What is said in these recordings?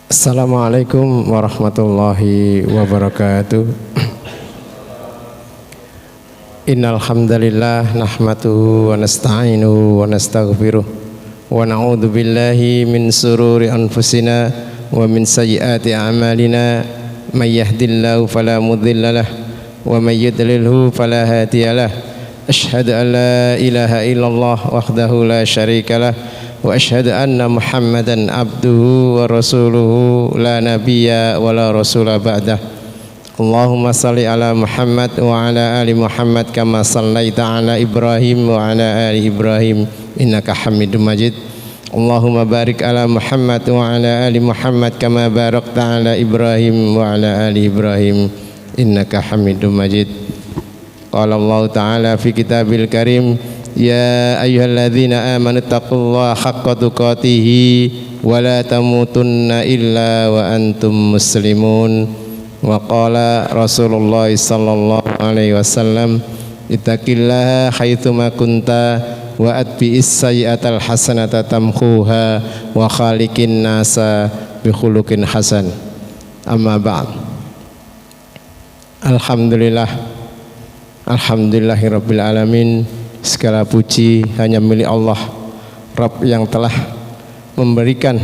Assalamualaikum warahmatullahi wabarakatuh. Innal hamdalillah nahmaduhu wa nasta'inuhu wa nastaghfiruh wa na'udzu billahi min sururi anfusina wa min sayyiati a'malina may yahdihillahu fala mudilla lahu wa may yudlilhu fala hadiyalah. Asyhadu an la ilaha illallah wahdahu la syarika lah wa asyhadu anna Muhammadan abduhu wa rasuluhu la nabiyya wa la rasula ba'dah. Allahumma salli ala Muhammad wa ala ali Muhammad kama sallaita ala Ibrahim wa ala ali Ibrahim innaka Hamidum Majid. Allahumma barik ala Muhammad wa ala ali Muhammad kama barakta ala Ibrahim wa ala ali Ibrahim innaka Hamidum Majid. Qala Allah Ta'ala fi kitabil karim, ya ayyuhalladzina amanu taqullaha haqqa tuqatih wa la tamutunna illa wa antum muslimun. Wa qala Rasulullah sallallahu alaihi wasallam, ittaqillaha haitsuma kunta wa atbi'is sayyi'atal hasanata tamhuha wa khaliqin nasa bi khuluqin hasan. Amma ba'd. Alhamdulillahirabbil alamin. Segala puji hanya milik Allah, Rabb yang telah memberikan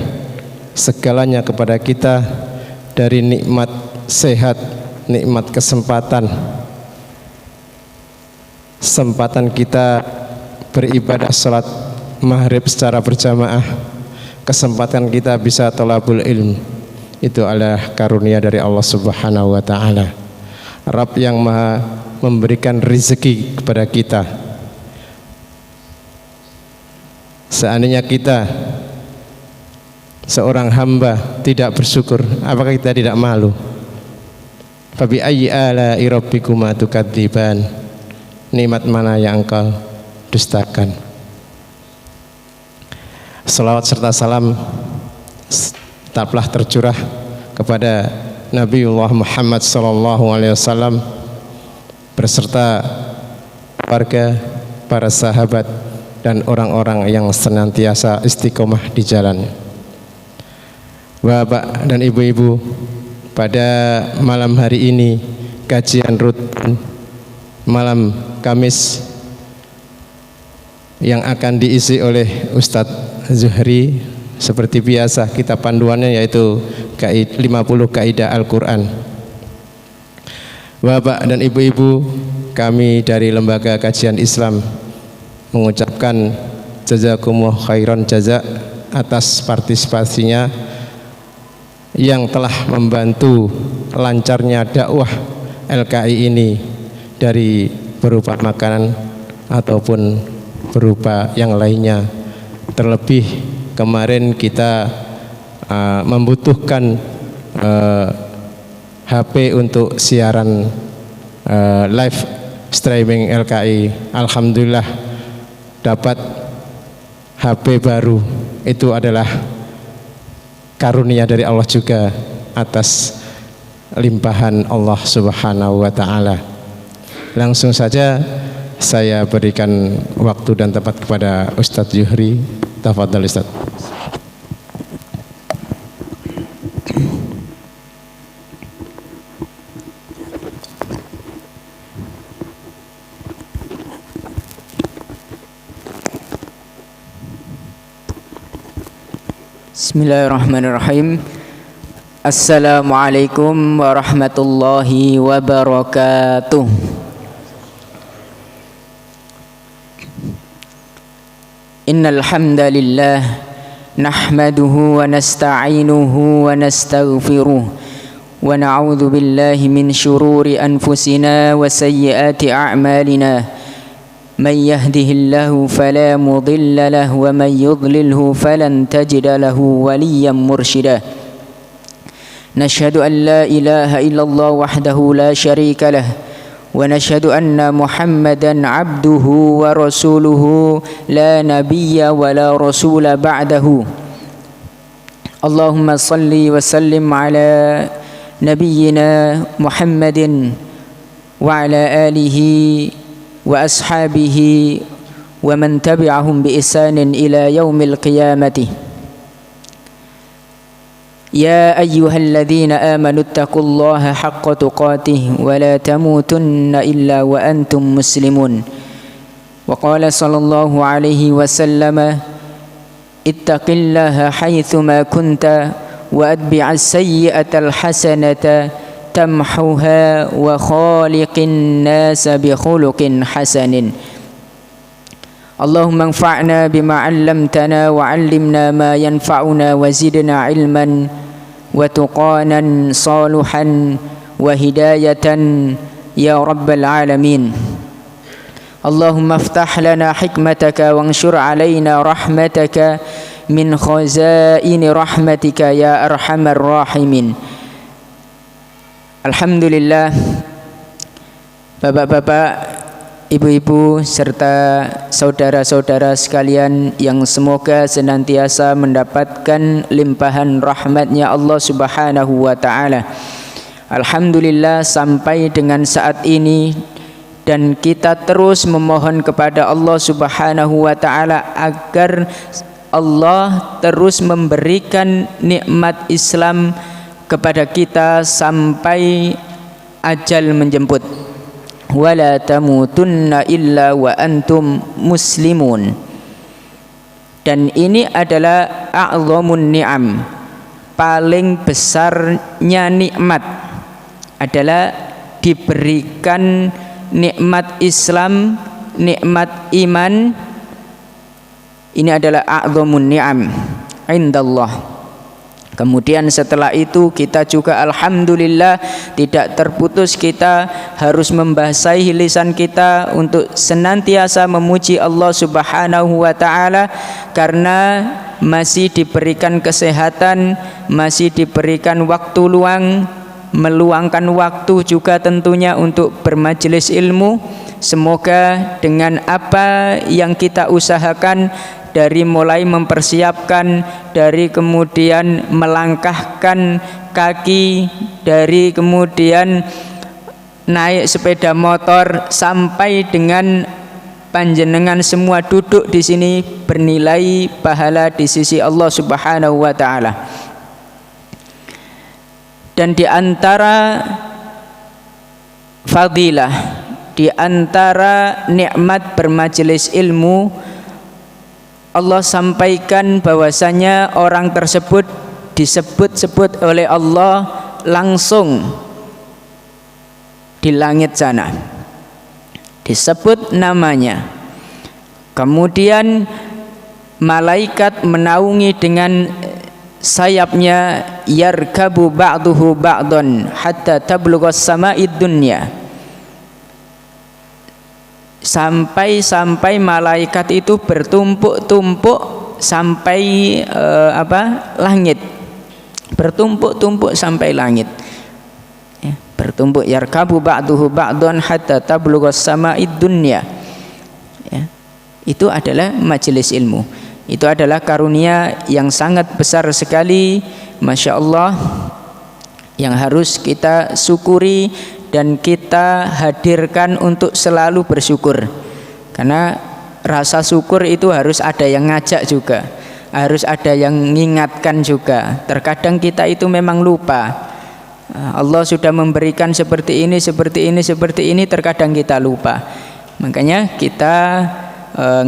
segalanya kepada kita, dari nikmat sehat, nikmat kesempatan kita beribadah salat maghrib secara berjamaah, kesempatan kita bisa thalabul ilm. Itu adalah karunia dari Allah Subhanahu wa taala. Rabb yang Maha memberikan rezeki kepada kita. Seandainya kita seorang hamba tidak bersyukur, apakah kita tidak malu? Fabi ayyi ala'i rabbikuma tukadziban. Nikmat mana yang engkau dustakan? Salawat serta salam tetaplah tercurah kepada Nabiullah Muhammad sallallahu alaihi wasallam beserta keluarga, para sahabat dan orang-orang yang senantiasa istiqomah di jalannya. Bapak dan ibu-ibu, pada malam hari ini kajian rutin malam Kamis yang akan diisi oleh Ustadz Zuhri. Seperti biasa kita panduannya yaitu 50 kaidah Al-Quran. Bapak dan ibu-ibu, kami dari Lembaga Kajian Islam mengucapkan jazakumullah khairan jaza atas partisipasinya yang telah membantu lancarnya dakwah LKI ini, dari berupa makanan ataupun berupa yang lainnya. Terlebih kemarin kita membutuhkan HP untuk siaran live streaming LKI. Alhamdulillah dapat HP baru. Itu adalah karunia dari Allah juga atas limpahan Allah Subhanahu wa taala. Langsung saja saya berikan waktu dan tempat kepada Ustadz Zuhri. Tafadhal Ustadz. Bismillahirrahmanirrahim. Assalamualaikum warahmatullahi wabarakatuh. Innal hamdalillah nahmaduhu wa nasta'inuhu wa nastaghfiruh wa na'udzu billahi min shururi anfusina wa sayyiati a'malina. من يهده الله فلا مضل له ومن يضلله فلن تجد له وليا مرشدا. نشهد أن لا إله إلا الله وحده لا شريك له ونشهد أن محمدا عبده ورسوله لا نبي ولا رسول بعده. اللهم صل وسلم على نبينا محمد وعلى آله وأصحابه ومن تبعهم بإحسان إلى يوم القيامة. يا أيها الذين آمنوا اتقوا الله حق تقاته ولا تموتن إلا وأنتم مسلمون وقال صلى الله عليه وسلم اتق الله حيثما كنت وأتبع السيئة الحسنة تمحها وخالق الناس بخلق حسن اللهم انفعنا بما علمتنا وعلمنا ما ينفعنا وزدنا علما وتقانا صالحا وهداية يا رب العالمين اللهم افتح لنا حكمتك وانشر علينا رحمتك من خزائن رحمتك يا أرحم الراحمين. Alhamdulillah, bapak-bapak, ibu-ibu serta saudara-saudara sekalian yang semoga senantiasa mendapatkan limpahan rahmatnya Allah Subhanahu wa ta'ala. Alhamdulillah sampai dengan saat ini, dan kita terus memohon kepada Allah Subhanahu wa ta'ala agar Allah terus memberikan nikmat Islam kepada kita sampai ajal menjemput. Wala tamutunna illa wa antum muslimun. Dan ini adalah a'zamun ni'am, paling besarnya nikmat adalah diberikan nikmat Islam, nikmat iman. Ini adalah a'zamun ni'am indallah. Kemudian setelah itu kita juga alhamdulillah tidak terputus kita harus membasahi lisan kita untuk senantiasa memuji Allah Subhanahu wa ta'ala, karena masih diberikan kesehatan, masih diberikan waktu luang, meluangkan waktu juga tentunya untuk bermajelis ilmu. Semoga dengan apa yang kita usahakan, dari mulai mempersiapkan, dari kemudian melangkahkan kaki, dari kemudian naik sepeda motor, sampai dengan panjenengan semua duduk di sini bernilai pahala di sisi Allah Subhanahu wa ta'ala. Dan di antara fadilah, di antara nikmat bermajelis ilmu, Allah sampaikan bahwasanya orang tersebut disebut-sebut oleh Allah langsung di langit sana, disebut namanya. Kemudian malaikat menaungi dengan sayapnya, yarkabu ba'duhu ba'dun hatta tablughas sama'id dunya. Sampai malaikat itu bertumpuk-tumpuk sampai langit, bertumpuk-tumpuk sampai langit, ya, bertumpuk. Yarkabu ba'duhu ba'dun hatta tablughas sama'id dunya, ya. Itu adalah majelis ilmu. Itu adalah karunia yang sangat besar sekali, Masya Allah, yang harus kita syukuri dan kita hadirkan untuk selalu bersyukur. Karena rasa syukur itu harus ada yang ngajak juga, harus ada yang mengingatkan juga. Terkadang kita itu memang lupa. Allah sudah memberikan seperti ini, seperti ini, seperti ini, terkadang kita lupa. Makanya kita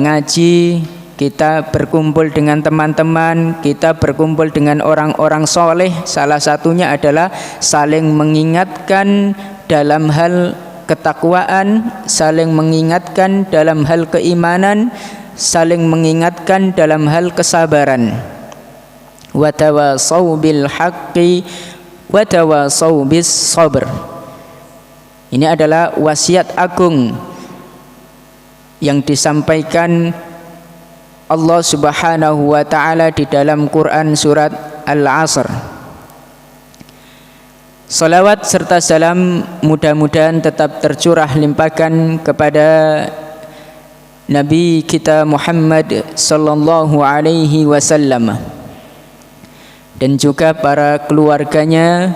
ngaji, kita berkumpul dengan teman-teman, kita berkumpul dengan orang-orang soleh. Salah satunya adalah saling mengingatkan dalam hal ketakwaan, saling mengingatkan dalam hal keimanan, saling mengingatkan dalam hal kesabaran. Wa tawasau bil haqqi wa tawasau bis sabr. Ini adalah wasiat agung yang disampaikan Allah Subhanahu wa ta'ala di dalam Quran surat Al-Asr. Salawat serta salam mudah-mudahan tetap tercurah limpahkan kepada Nabi kita Muhammad sallallahu alaihi wasallam, dan juga para keluarganya,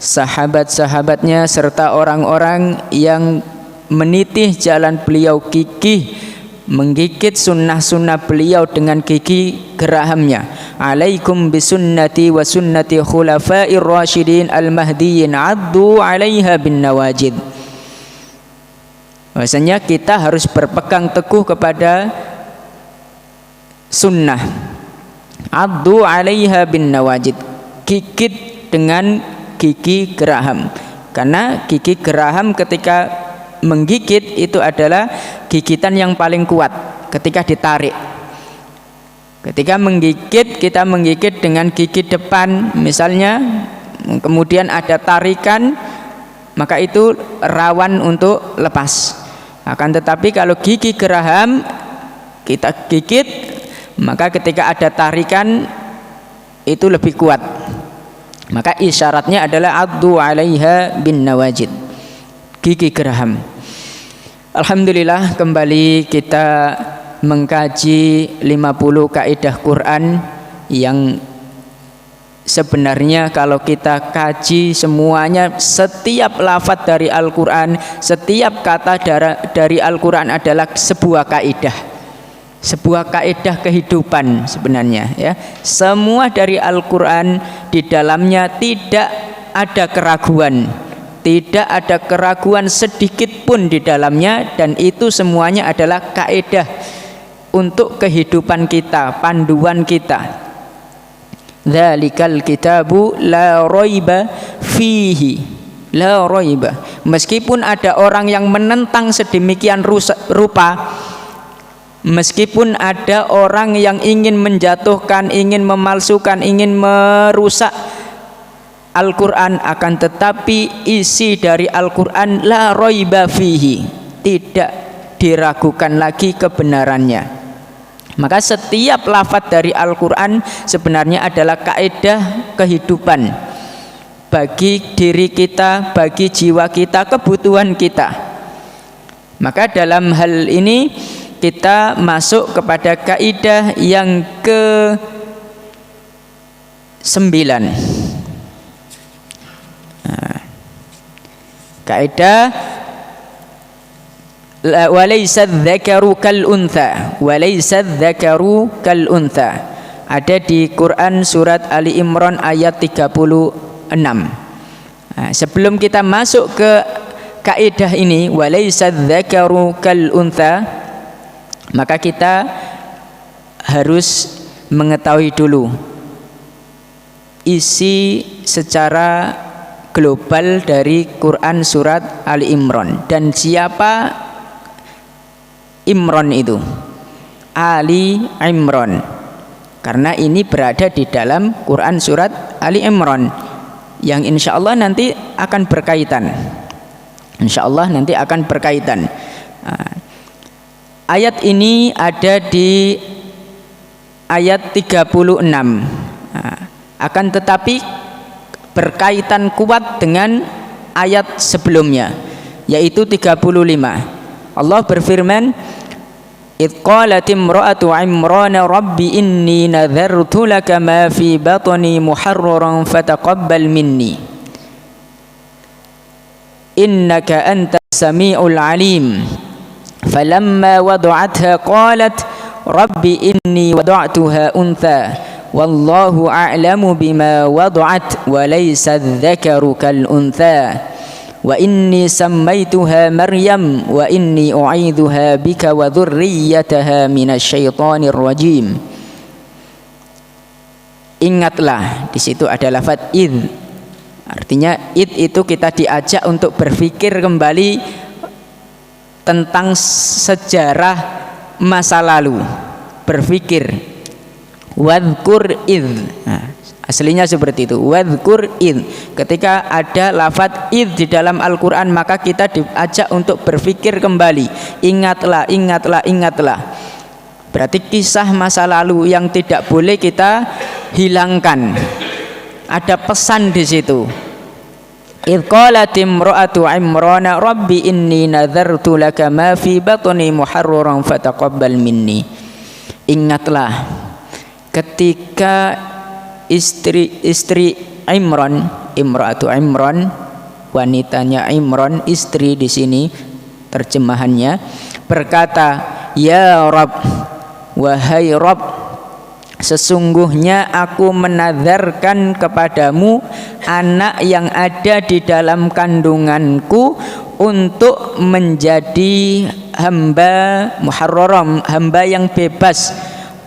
sahabat-sahabatnya, serta orang-orang yang menitih jalan beliau gigih, menggigit sunnah-sunnah beliau dengan gigi gerahamnya, alaikum bisunnati wa sunnati khulafair rasyidin al-mahdiyyin addu 'alaiha bin nawajid. Bahwasanya kita harus berpegang teguh kepada sunnah. Addu 'alaiha bin nawajid, gigit dengan gigi geraham. Karena gigi geraham ketika menggigit itu adalah gigitan yang paling kuat ketika ditarik. Ketika menggigit, kita menggigit dengan gigi depan misalnya, kemudian ada tarikan, maka itu rawan untuk lepas. Akan tetapi kalau gigi geraham kita gigit, maka ketika ada tarikan itu lebih kuat. Maka isyaratnya adalah addu 'alaiha bin nawajid, gigi geraham. Alhamdulillah, kembali kita mengkaji 50 kaidah Quran yang sebenarnya kalau kita kaji semuanya, setiap lafaz dari Al-Quran, setiap kata dari Al-Quran adalah sebuah kaidah, sebuah kaidah kehidupan sebenarnya ya. Semua dari Al-Quran di dalamnya tidak ada keraguan, tidak ada keraguan sedikit pun di dalamnya, dan itu semuanya adalah kaidah untuk kehidupan kita, panduan kita. Dzalikal kitabu la raiba fihi, la raiba. Meskipun ada orang yang menentang sedemikian rupa, meskipun ada orang yang ingin menjatuhkan, ingin memalsukan, ingin merusak Al-Quran, akan tetapi isi dari Al-Quran la raiba fihi, tidak diragukan lagi kebenarannya. Maka setiap lafaz dari Al-Quran sebenarnya adalah kaidah kehidupan bagi diri kita, bagi jiwa kita, kebutuhan kita. Maka dalam hal ini kita masuk kepada kaidah yang ke-9. Kaidah walaysa dzakaru kal untha, walaysa dzakaru kal untha, ada di Quran surat Ali Imran ayat 36. Sebelum kita masuk ke kaidah ini walaysa dzakaru kal untha, maka kita harus mengetahui dulu isi secara global dari Quran surat Ali Imran. Dan siapa Imran itu? Ali Imran, karena ini berada di dalam Quran surat Ali Imran yang insya Allah nanti akan berkaitan. Insya Allah nanti akan berkaitan. Ayat ini ada di ayat 36. Akan tetapi berkaitan kuat dengan ayat sebelumnya, yaitu 35. Allah berfirman, "Idz qalat imra'atu Imran rabbi inni nadhartu laka ma fi batni muharraran fataqabbal minni innaka antas samiul alim." Falamma wada'atha qalat rabbi inni wada'tuha untha wallahu a'lamu bima wada'at wa laysa adh-dhakaru kal untha wa inni sammaituha Maryam wa inni u'idzuha bika wa dhurriyyataha minasyaitonir rajim. Ingatlah, di situ ada lafaz id. Artinya id itu kita diajak untuk berpikir kembali tentang sejarah masa lalu, berpikir wadhkur id. Aslinya seperti itu, wadhkur id. Ketika ada lafaz id di dalam Al-Quran, maka kita diajak untuk berpikir kembali. Ingatlah, ingatlah, ingatlah. Berarti kisah masa lalu yang tidak boleh kita hilangkan. Ada pesan di situ. Idz qalat imra'atu Imran rabbi inni nadhartu laka ma fi batni muharraran fataqabbal minni. Ingatlah ketika istri Imran, imra'atu Imran, wanitanya Imran, istri di sini terjemahannya, berkata, "Ya Rabb, wahai Rabb, sesungguhnya aku menadzarkan kepadamu anak yang ada di dalam kandunganku untuk menjadi hamba muharraram, hamba yang bebas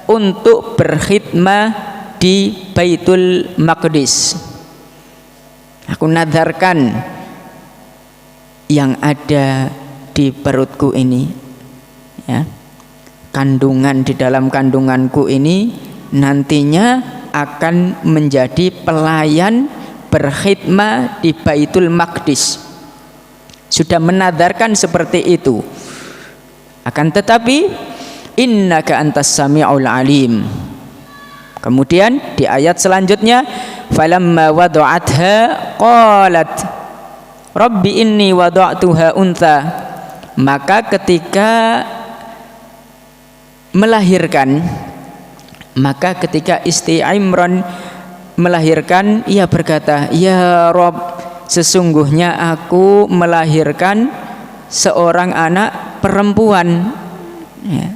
untuk berkhidmah di Baitul Maqdis. Aku nadzarkan yang ada di perutku ini, ya, kandungan di dalam kandunganku ini nantinya akan menjadi pelayan berkhidmah di Baitul Maqdis. Sudah menadzarkan seperti itu. Akan tetapi innaka antas sami'ul alim. Kemudian di ayat selanjutnya falamma wada'atha qalat rabbi inni wada'tuha untha. Maka ketika melahirkan, maka ketika Isti Imran melahirkan, ia berkata, ya Rabb, sesungguhnya aku melahirkan seorang anak perempuan, ya.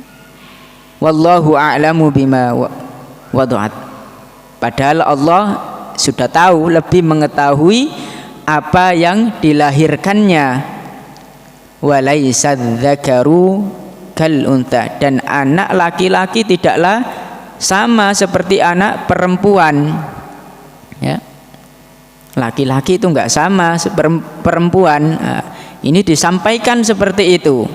Wallahu a'lamu bima wada'at. Padahal Allah sudah tahu, lebih mengetahui apa yang dilahirkannya. Walaisa dzakaru kal untha, dan anak laki-laki tidaklah sama seperti anak perempuan, ya. Laki-laki itu enggak sama perempuan. Nah, ini disampaikan seperti itu.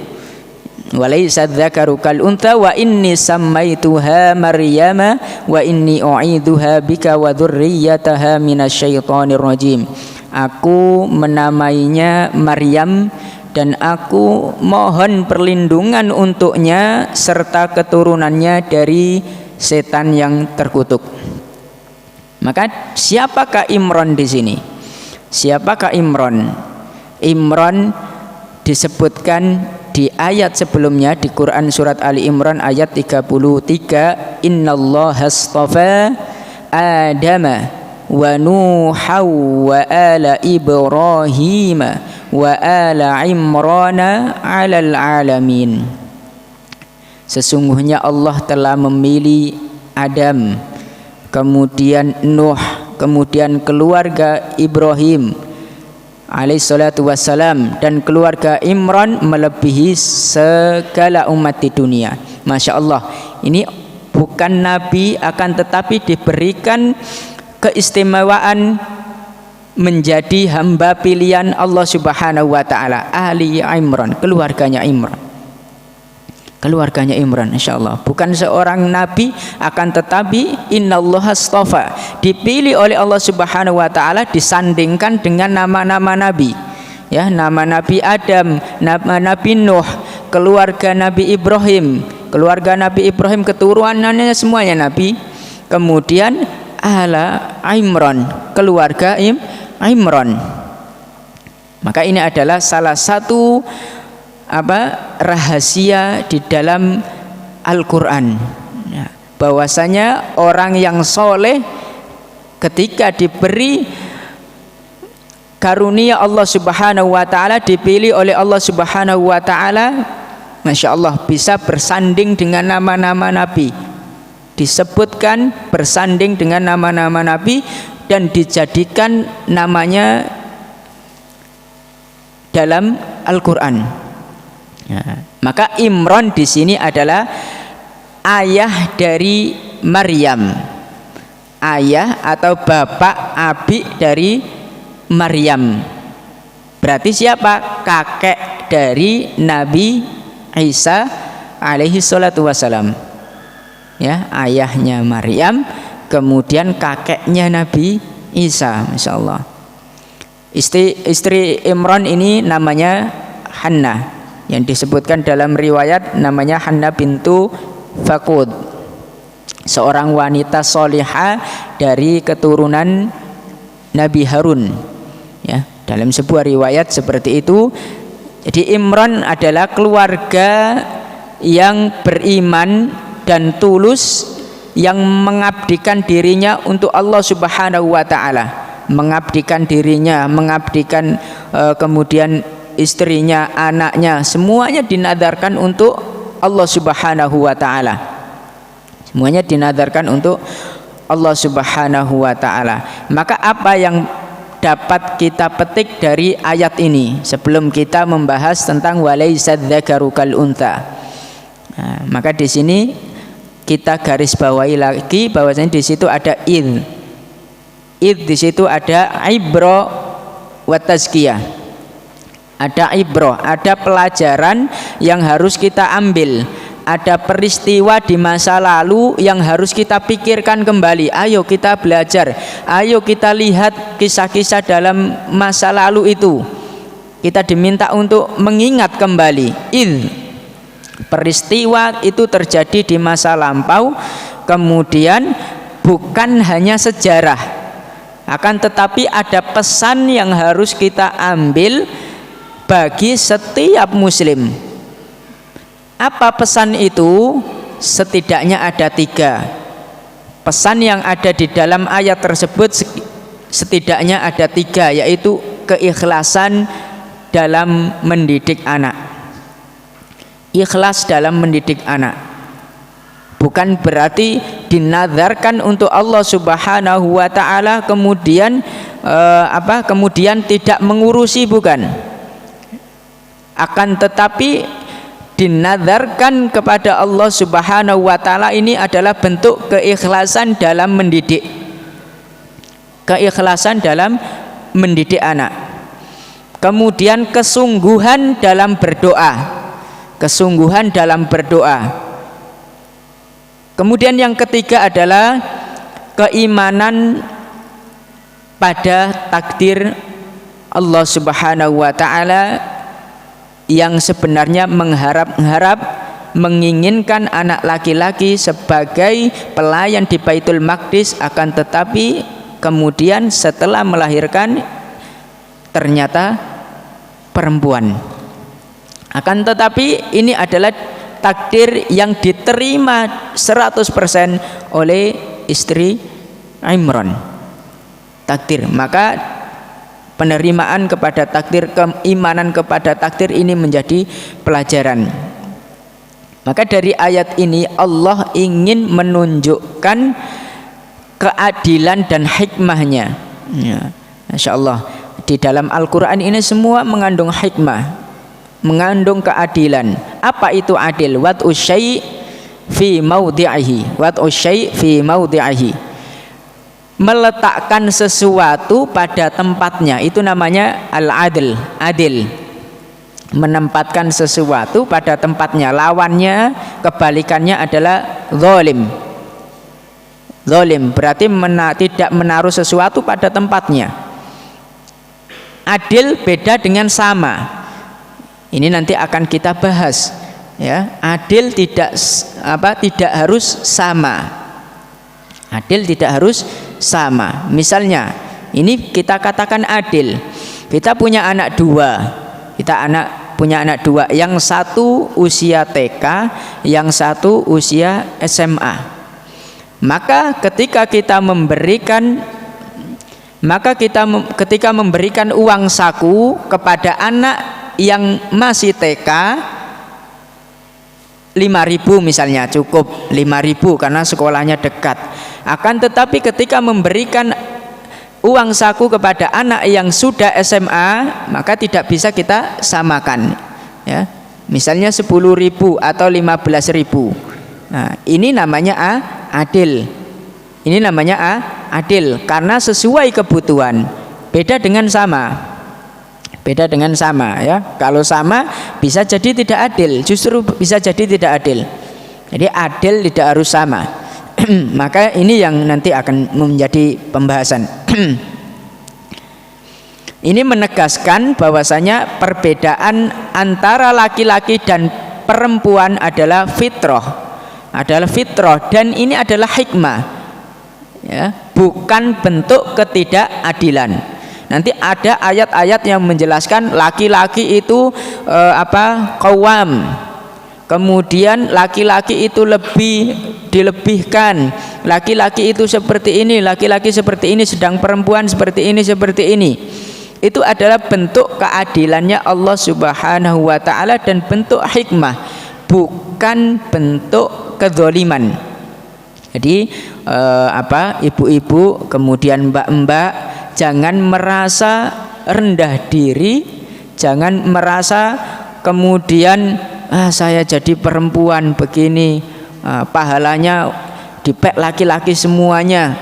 Walaisa dzakaru kal untha wa inni sammaituha Maryama wa inni u'idzuha bika wa dzurriyyataha minasyaitonir rajim. Aku menamainya Maryam dan aku mohon perlindungan untuknya serta keturunannya dari setan yang terkutuk. Maka siapakah Imran di sini? Siapakah Imran? Imran disebutkan di ayat sebelumnya di Quran surat Ali Imran ayat 33, innallaha astafa Adama wa Nuha wa ala Ibrahim wa ala Imrana 'alal alamin. Sesungguhnya Allah telah memilih Adam, kemudian Nuh, kemudian keluarga Ibrahim alaihissalatu wassalam, dan keluarga Imran melebihi segala umat di dunia. Masya Allah, ini bukan nabi, akan tetapi diberikan keistimewaan menjadi hamba pilihan Allah subhanahu wa ta'ala. Ahli Imran, keluarganya Imran, keluarganya Imran, insya Allah. Bukan seorang nabi, akan tetapi innallaha astafa, dipilih oleh Allah subhanahu wa ta'ala, disandingkan dengan nama-nama nabi, ya, nama Nabi Adam, nama Nabi Nuh, keluarga Nabi Ibrahim, keluarga Nabi Ibrahim keturunannya semuanya nabi. Kemudian ahla Imran, keluarga Imran. Maka ini adalah salah satu rahasia di dalam Al-Quran, ya, bahwasanya orang yang soleh ketika diberi karunia Allah subhanahu wa ta'ala, dipilih oleh Allah subhanahu wa ta'ala, Masya Allah, bisa bersanding dengan nama-nama nabi, disebutkan bersanding dengan nama-nama nabi dan dijadikan namanya dalam Al-Quran. Ya. Maka Imran di sini adalah ayah dari Maryam, ayah atau bapak abi dari Maryam. Berarti siapa? Kakek dari Nabi Isa alaihi salatu wassalam, ya, ayahnya Maryam, kemudian kakeknya Nabi Isa. Masya Allah. Istri Imran ini namanya Hannah, yang disebutkan dalam riwayat namanya Hannah bintu Faqud, seorang wanita solihah dari keturunan Nabi Harun, ya, dalam sebuah riwayat seperti itu. Jadi Imran adalah keluarga yang beriman dan tulus, yang mengabdikan dirinya untuk Allah subhanahu wa ta'ala, mengabdikan dirinya, mengabdikan kemudian istrinya, anaknya, semuanya dinadarkan untuk Allah subhanahu wa ta'ala. Semuanya dinadarkan untuk Allah Subhanahu wa taala. Maka apa yang dapat kita petik dari ayat ini sebelum kita membahas tentang walaisa dzakaru kal untha? Nah, maka di sini kita garis bawahi lagi bahwasanya di situ ada id di situ ada ibro wa tazkiyah, ada ibro, ada pelajaran yang harus kita ambil, ada peristiwa di masa lalu yang harus kita pikirkan kembali. Ayo kita belajar, ayo kita lihat kisah-kisah dalam masa lalu itu. Kita diminta untuk mengingat kembali. Peristiwa itu terjadi di masa lampau, kemudian bukan hanya sejarah, akan tetapi ada pesan yang harus kita ambil bagi setiap muslim. Apa pesan itu? Setidaknya ada 3 pesan yang ada di dalam ayat tersebut. Setidaknya ada 3, yaitu keikhlasan dalam mendidik anak. Ikhlas dalam mendidik anak bukan berarti dinazarkan untuk Allah Subhanahu wa taala kemudian kemudian tidak mengurusi, bukan. Akan tetapi dinazarkan kepada Allah Subhanahu wa taala ini adalah bentuk keikhlasan dalam mendidik. Keikhlasan dalam mendidik anak. Kemudian kesungguhan dalam berdoa. Kesungguhan dalam berdoa. Kemudian yang ketiga adalah keimanan pada takdir Allah Subhanahu wa taala, yang sebenarnya mengharap menginginkan anak laki-laki sebagai pelayan di Baitul Maqdis, akan tetapi kemudian setelah melahirkan ternyata perempuan. Akan tetapi ini adalah takdir yang diterima 100% oleh istri Imran. Takdir, maka penerimaan kepada takdir, keimanan kepada takdir ini menjadi pelajaran. Maka dari ayat ini Allah ingin menunjukkan keadilan dan hikmahnya. Ya, Masya Allah, di dalam Al-Quran ini semua mengandung hikmah, mengandung keadilan. Apa itu adil? Wad'u syai' fi maudhi'ihi. Wad'u syai' fi maudhi'ihi, meletakkan sesuatu pada tempatnya, itu namanya al-adil. Adil, menempatkan sesuatu pada tempatnya. Lawannya, kebalikannya adalah zalim. Zalim berarti tidak menaruh sesuatu pada tempatnya. Adil beda dengan sama. Ini nanti akan kita bahas, ya. Adil tidak harus sama. Adil tidak harus sama. Misalnya, ini kita katakan adil. Kita punya anak 2. Punya anak 2. Yang satu usia TK, yang satu usia SMA. Maka ketika memberikan uang saku kepada anak yang masih TK 5.000 misalnya, cukup 5.000 karena sekolahnya dekat. Akan tetapi ketika memberikan uang saku kepada anak yang sudah SMA, maka tidak bisa kita samakan, ya. Misalnya 10.000 atau 15.000. Nah, ini namanya adil. Ini namanya adil karena sesuai kebutuhan. Beda dengan sama. Beda dengan sama, ya. Kalau sama bisa jadi tidak adil, justru bisa jadi tidak adil. Jadi adil tidak harus sama. Maka ini yang nanti akan menjadi pembahasan. Ini menegaskan bahwasanya perbedaan antara laki-laki dan perempuan adalah fitrah, dan ini adalah hikmah, ya, bukan bentuk ketidakadilan. Nanti ada ayat-ayat yang menjelaskan laki-laki itu qawwam. Kemudian laki-laki itu lebih dilebihkan. Laki-laki itu seperti ini, laki-laki seperti ini, sedang perempuan seperti ini, seperti ini. Itu adalah bentuk keadilannya Allah Subhanahu wa taala dan bentuk hikmah, bukan bentuk kezaliman. Jadi ibu-ibu kemudian mbak-mbak jangan merasa rendah diri, jangan merasa kemudian saya jadi perempuan begini, pahalanya dipek laki-laki semuanya,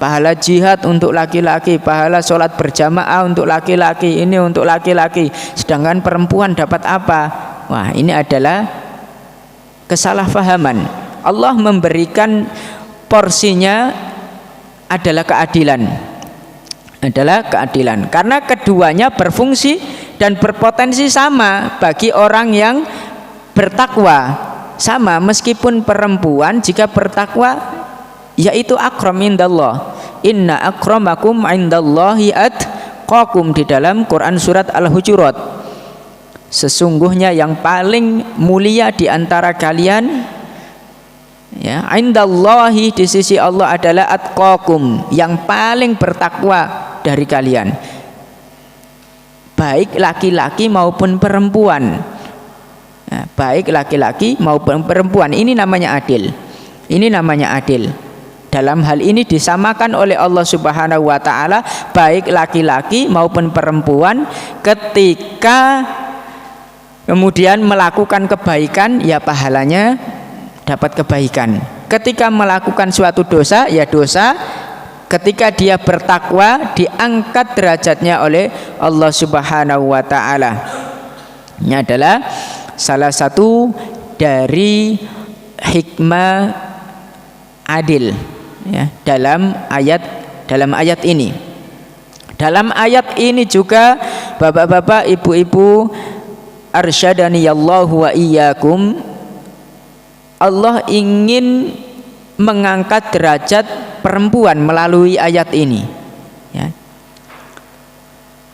pahala jihad untuk laki-laki, pahala sholat berjamaah untuk laki-laki, ini untuk laki-laki, sedangkan perempuan dapat apa? Wah, ini adalah kesalahpahaman. Allah memberikan porsinya adalah keadilan, karena keduanya berfungsi dan berpotensi sama bagi orang yang bertakwa, sama meskipun perempuan jika bertakwa yaitu akram indallah, inna akramakum indallahi atqakum, di dalam Quran surat Al-Hujurat, sesungguhnya yang paling mulia di antara kalian, ya, indallahi, di sisi Allah adalah atqakum, yang paling bertakwa dari kalian, baik laki-laki maupun perempuan. Nah, baik laki-laki maupun perempuan, ini namanya adil. Ini namanya adil. Dalam hal ini disamakan oleh Allah Subhanahu wa taala baik laki-laki maupun perempuan ketika kemudian melakukan kebaikan, ya pahalanya dapat kebaikan. Ketika melakukan suatu dosa, ya dosa. Ketika dia bertakwa, diangkat derajatnya oleh Allah Subhanahu wa taala. Ini adalah salah satu dari hikmah adil, ya, dalam ayat ini. Dalam ayat ini juga bapak-bapak, ibu-ibu, arsyadani-Allahu wa iyyakum, Allah ingin mengangkat derajat perempuan melalui ayat ini, ya.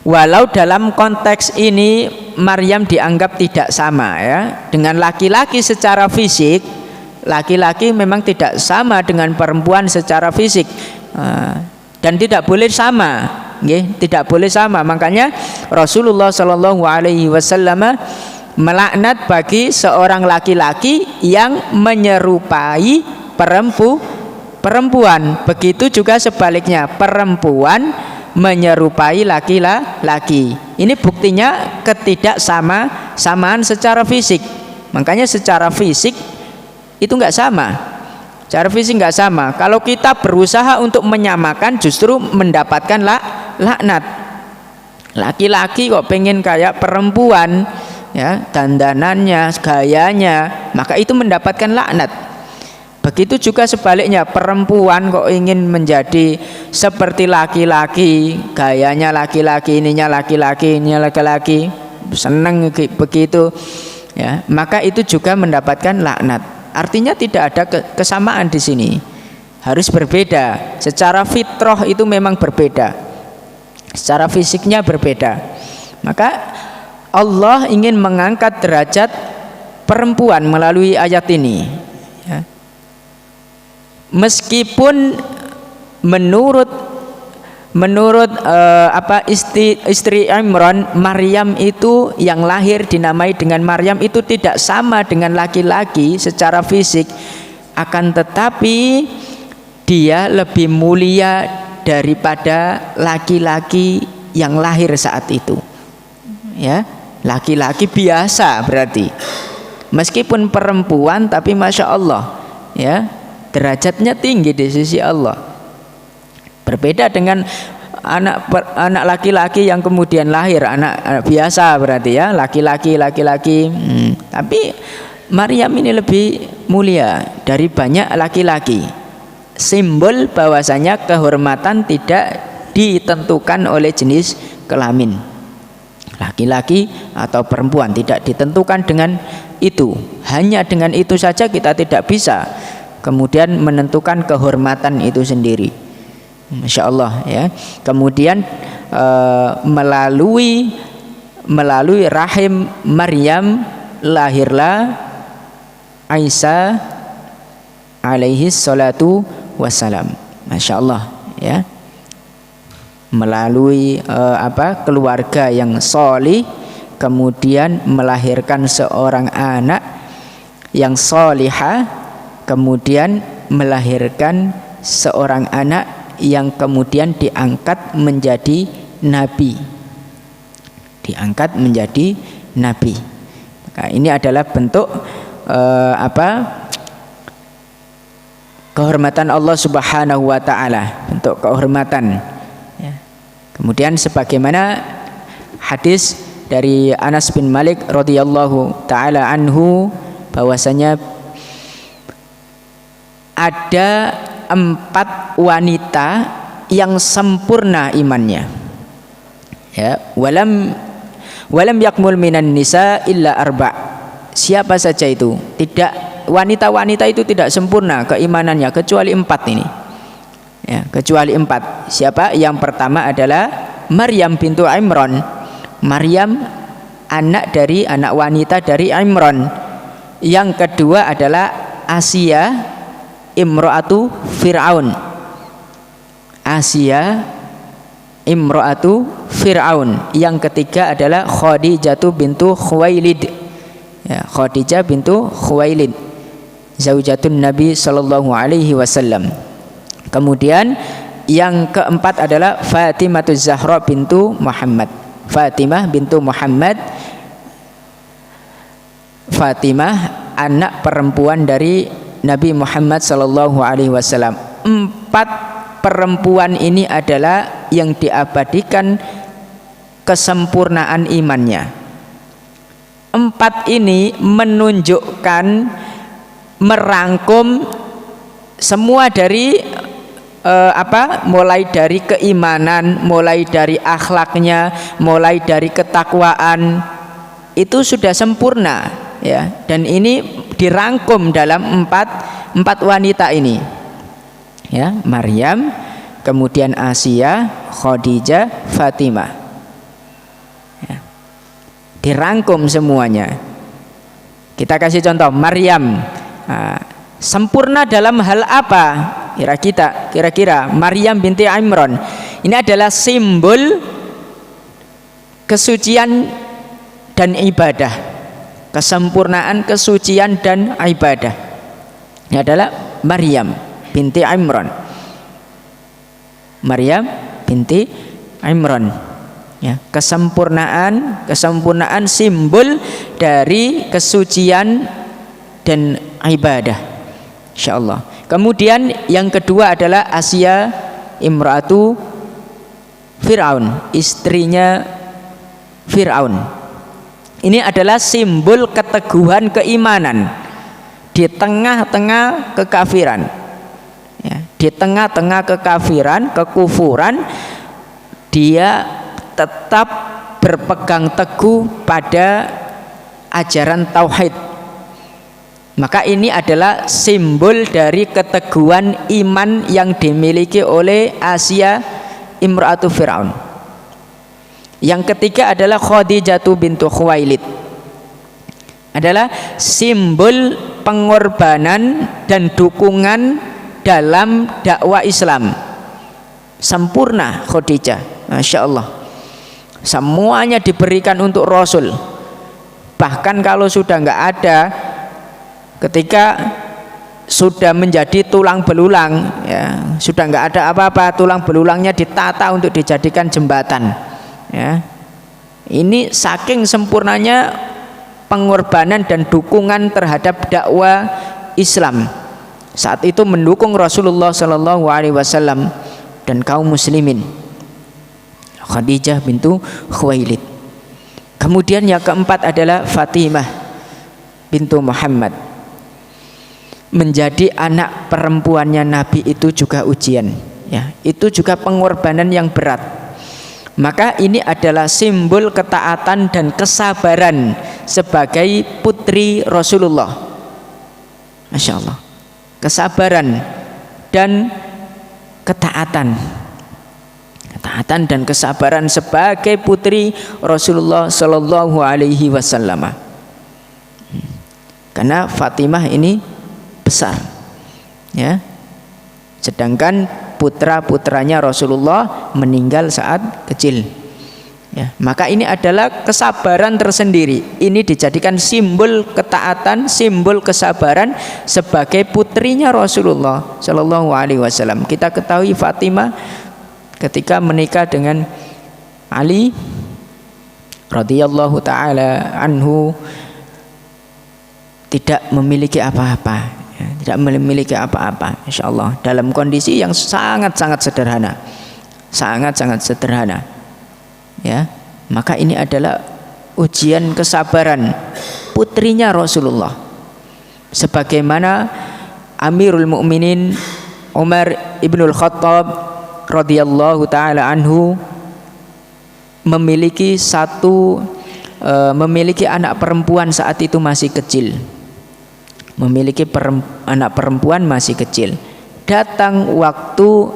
Walau dalam konteks ini Maryam dianggap tidak sama, ya, dengan laki-laki secara fisik. Laki-laki memang tidak sama dengan perempuan secara fisik, dan tidak boleh sama, tidak boleh sama. Makanya Rasulullah Shallallahu Alaihi Wasallam melaknat bagi seorang laki-laki yang menyerupai perempuan. Begitu juga sebaliknya, perempuan menyerupai laki-laki. Ini buktinya ketidaksamaan secara fisik. Makanya secara fisik itu nggak sama. Secara fisik nggak sama. Kalau kita berusaha untuk menyamakan, justru mendapatkan laknat. Laki-laki kok pengen kayak perempuan, ya, dandanannya, gayanya, maka itu mendapatkan laknat. Begitu juga sebaliknya, perempuan kok ingin menjadi seperti laki-laki, gayanya laki-laki, ininya laki-laki, seneng begitu, ya, maka itu juga mendapatkan laknat. Artinya tidak ada kesamaan di sini, harus berbeda. Secara fitrah itu memang berbeda, secara fisiknya berbeda. Maka Allah ingin mengangkat derajat perempuan melalui ayat ini, ya. Meskipun menurut istri Imran, Maryam itu yang lahir dinamai dengan Maryam itu tidak sama dengan laki-laki secara fisik, akan tetapi dia lebih mulia daripada laki-laki yang lahir saat itu, ya, laki-laki biasa berarti, meskipun perempuan tapi masya Allah, ya, derajatnya tinggi di sisi Allah. Berbeda dengan anak laki-laki yang kemudian lahir anak biasa berarti, ya, laki-laki. Tapi Maryam ini lebih mulia dari banyak laki-laki. Simbol bahwasanya kehormatan tidak ditentukan oleh jenis kelamin, laki-laki atau perempuan, tidak ditentukan dengan itu. Hanya dengan itu saja kita tidak bisa kemudian menentukan kehormatan itu sendiri. Masya Allah, ya. Kemudian melalui rahim Maryam lahirlah Isa alaihi salatu wassalam. Masya Allah, ya. Melalui keluarga yang sholih, kemudian melahirkan seorang anak yang sholihah, kemudian melahirkan seorang anak yang kemudian diangkat menjadi nabi. Diangkat menjadi nabi. Maka ini adalah bentuk kehormatan Allah Subhanahu wa taala, bentuk kehormatan. Ya. Kemudian sebagaimana hadis dari Anas bin Malik radhiyallahu taala anhu, bahwasanya ada 4 wanita yang sempurna imannya. Ya, walam yakmul minan nisa illa 4. Siapa saja itu? Tidak, wanita-wanita itu tidak sempurna keimanannya kecuali 4 ini. Ya, kecuali 4. Siapa? Yang pertama adalah Maryam bintu Imran. Maryam anak wanita dari Imran. Yang kedua adalah Asia imro'atu Fir'aun. Asia imro'atu Fir'aun. Yang ketiga adalah Khadijah bintu Khuwailid. Ya, Khadijah bintu Khuwailid, zaujatun Nabi sallallahu alaihi wasallam. Kemudian yang keempat adalah Fatimah Zahra bintu Muhammad. Fatimah bintu Muhammad. Fatimah anak perempuan dari Nabi Muhammad sallallahu alaihi wasallam. 4 perempuan ini adalah yang diabadikan kesempurnaan imannya. 4 ini menunjukkan, merangkum semua dari mulai dari keimanan, mulai dari akhlaknya, mulai dari ketakwaan, itu sudah sempurna, ya. Dan ini dirangkum dalam 4 wanita ini, ya, Maryam, kemudian Asia, Khadijah, Fatimah, ya. Dirangkum semuanya. Kita kasih contoh Maryam. Sempurna dalam hal apa? Kira-kira Maryam binti Imran ini adalah simbol kesucian dan ibadah. Kesempurnaan kesucian dan ibadah. Ini adalah Maryam binti Imran. Maryam binti Imran, ya, kesempurnaan simbol dari kesucian dan ibadah, insyaallah. Kemudian yang kedua adalah Asia imra'atu Fir'aun, istrinya Fir'aun. Ini adalah simbol keteguhan keimanan di tengah-tengah kekafiran, ya, di tengah-tengah kekafiran, kekufuran, dia tetap berpegang teguh pada ajaran tauhid. Maka ini adalah simbol dari keteguhan iman yang dimiliki oleh Asia imra'atu Fir'aun. Yang ketiga adalah Khadijah bintu Khuwailid, adalah simbol pengorbanan dan dukungan dalam dakwah Islam. Sempurna Khadijah, Masya Allah. Semuanya diberikan untuk Rasul. Bahkan kalau sudah nggak ada, ketika sudah menjadi tulang belulang, ya, sudah nggak ada apa-apa, tulang belulangnya ditata untuk dijadikan jembatan, ya. Ini saking sempurnanya pengorbanan dan dukungan terhadap dakwah Islam. Saat itu mendukung Rasulullah Shallallahu Alaihi Wasallam dan kaum muslimin. Khadijah bintu Khuwailid. Kemudian yang keempat adalah Fatimah bintu Muhammad. Menjadi anak perempuannya Nabi itu juga ujian, ya, itu juga pengorbanan yang berat. Maka ini adalah simbol ketaatan dan kesabaran sebagai putri Rasulullah. Masya Allah, kesabaran dan ketaatan dan kesabaran sebagai putri Rasulullah Shallallahu Alaihi Wasallam. Karena Fatimah ini besar, ya, sedangkan putra-putranya Rasulullah meninggal saat kecil. Ya, maka ini adalah kesabaran tersendiri. Ini dijadikan simbol ketaatan, simbol kesabaran sebagai putrinya Rasulullah Shallallahu Alaihi Wasallam. Kita ketahui Fatimah ketika menikah dengan Ali radhiyallahu taala anhu tidak memiliki apa-apa, ya, tidak memiliki apa-apa, insya Allah, dalam kondisi yang sangat-sangat sederhana, sangat-sangat sederhana. Ya, maka ini adalah ujian kesabaran putrinya Rasulullah. Sebagaimana Amirul Mukminin Umar ibnul Khattab radhiyallahu taala anhu memiliki anak perempuan saat itu masih kecil. Memiliki anak perempuan masih kecil. Datang waktu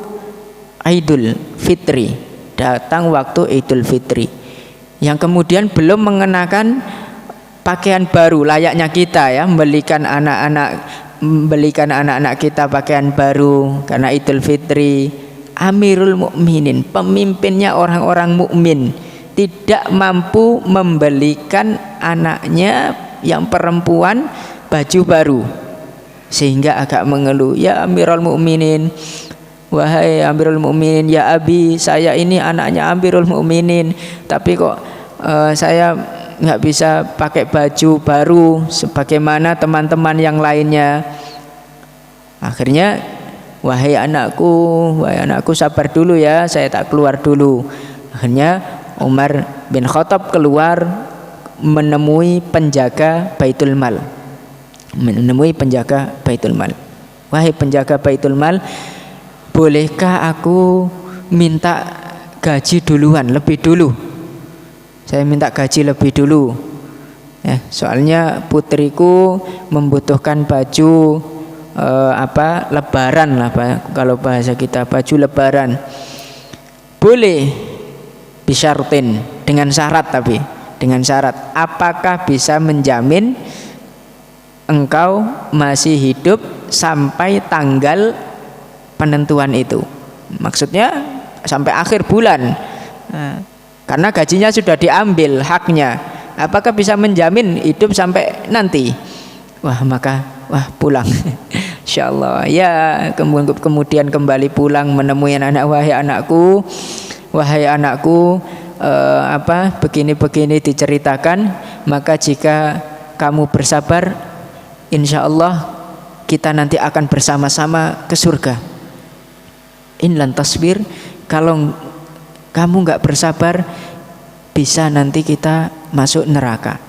Idul Fitri. Datang waktu Idul Fitri yang kemudian belum mengenakan pakaian baru layaknya kita, ya, membelikan anak-anak kita pakaian baru karena Idul Fitri. Amirul Mukminin, pemimpinnya orang-orang mukmin, tidak mampu membelikan anaknya yang perempuan baju baru, sehingga agak mengeluh, ya Amirul Mukminin, wahai Amirul Mukminin, ya Abi, saya ini anaknya Amirul Mukminin, tapi kok saya nggak bisa pakai baju baru sebagaimana teman-teman yang lainnya. Akhirnya, wahai anakku sabar dulu ya, saya tak keluar dulu. Akhirnya Umar bin Khattab keluar menemui penjaga Baitul Mal. Wahai penjaga Baitul Mal, bolehkah aku minta gaji duluan, lebih dulu? Saya minta gaji lebih dulu, ya, soalnya putriku membutuhkan baju lebaran lah, kalau bahasa kita baju lebaran. Boleh, bisyartin, dengan syarat, tapi dengan syarat, apakah bisa menjamin engkau masih hidup sampai tanggal penentuan itu, maksudnya sampai akhir bulan, karena gajinya sudah diambil haknya. Apakah bisa menjamin hidup sampai nanti? Wah, pulang. Insyaallah, ya, kemudian kembali pulang menemui anak, wahai anakku, begini diceritakan, maka jika kamu bersabar, insyaallah kita nanti akan bersama-sama ke surga. Inlan tasbir, kalau kamu nggak bersabar, bisa nanti kita masuk neraka.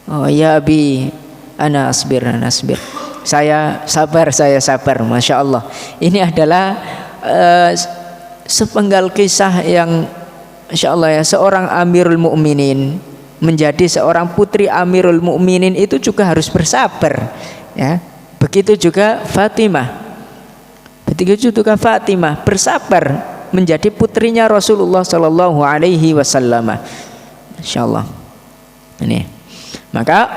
Oh ya Abi, ana asbir. Saya sabar. Masya Allah. Ini adalah sepenggal kisah yang insya Allah, ya, seorang Amirul Mukminin menjadi seorang putri Amirul Mukminin itu juga harus bersabar, ya. Begitu juga Fatimah bersabar menjadi putrinya Rasulullah Shallallahu Alaihi Wasallam. Insyaallah. Ini, maka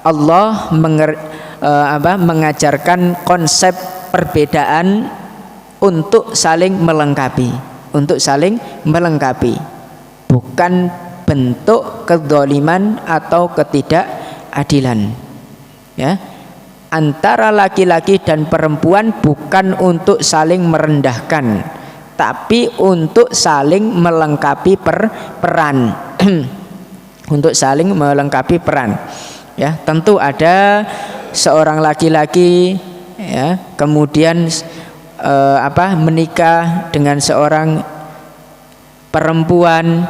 Allah mengajarkan konsep perbedaan untuk saling melengkapi, bukan bentuk kedzaliman atau ketidakadilan, ya. Antara laki-laki dan perempuan bukan untuk saling merendahkan, tapi untuk saling melengkapi peran. Untuk saling melengkapi peran, ya. Tentu ada seorang laki-laki, ya, kemudian menikah dengan seorang perempuan,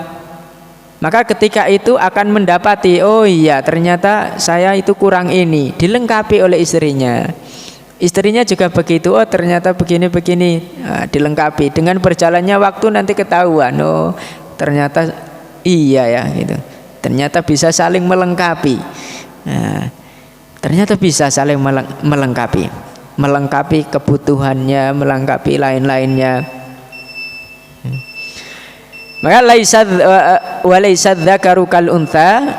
maka ketika itu akan mendapati, oh iya, ternyata saya itu kurang ini, dilengkapi oleh istrinya. Istrinya juga begitu, oh ternyata begini, dilengkapi. Dengan berjalannya waktu nanti ketahuan, oh ternyata iya ya, gitu. Ternyata bisa saling melengkapi. Ternyata bisa saling melengkapi kebutuhannya, melengkapi lain-lainnya. Maka laisa dzakaru kal untha,